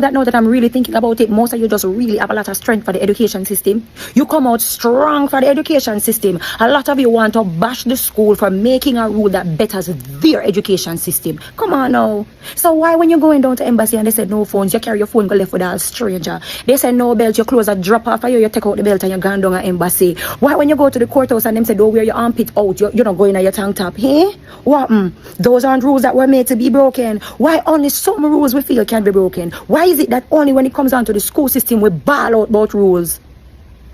that now that I'm really thinking about it, most of you just really have a lot of strength for the education system. You come out strong for the education system. A lot of you want to bash the school for making a rule that betters their education system. Come on now. So why when you're going down to embassy and they said no phones, you carry your phone go left with a stranger? They said no belt, your clothes are drop off for you, you take out the belt and you're gone down at embassy. Why when you go to the courthouse and them say don't wear your armpit out, you're not going at your tank top? Hey? What? Those aren't rules that were made to be broken. Why only some rules we feel can be broken? Why is it that only when it comes down to the school system we bawl out about rules?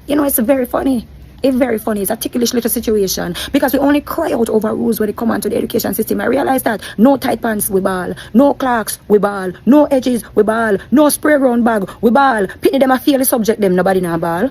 You know, it's very funny. It's very funny. It's a ticklish little situation because we only cry out over rules when it comes to the education system. I realize that no tight pants we ball, no clocks we ball, no edges we ball, no spray ground bag we ball. Pitney them a fail the subject them, nobody na ball.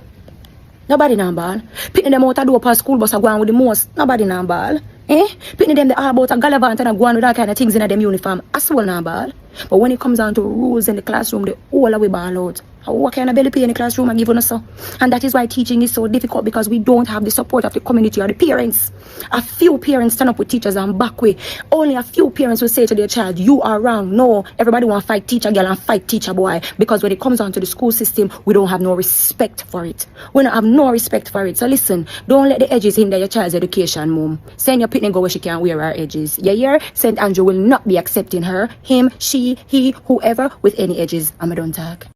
Nobody na ball. Pitney them out a door past school bus a go on with the most, nobody na ball. Pitney them the all about a gallivant and a go on with all kind of things in them uniform, as well na ball. But when it comes down to rules in the classroom, the whole of we ball out. What kind of belly pay in the classroom and give us so? And that is why teaching is so difficult, because we don't have the support of the community or the parents. A few parents stand up with teachers and back way. Only a few parents will say to their child, you are wrong. No, everybody want to fight teacher girl and fight teacher boy. Because when it comes down to the school system, we don't have no respect for it. We don't have no respect for it. So listen, don't let the edges hinder your child's education, mom. Send your pitney go where she can wear her edges. You hear? St. Andrew will not be accepting her, him, she, he, whoever with any edges. I'm a don't talk.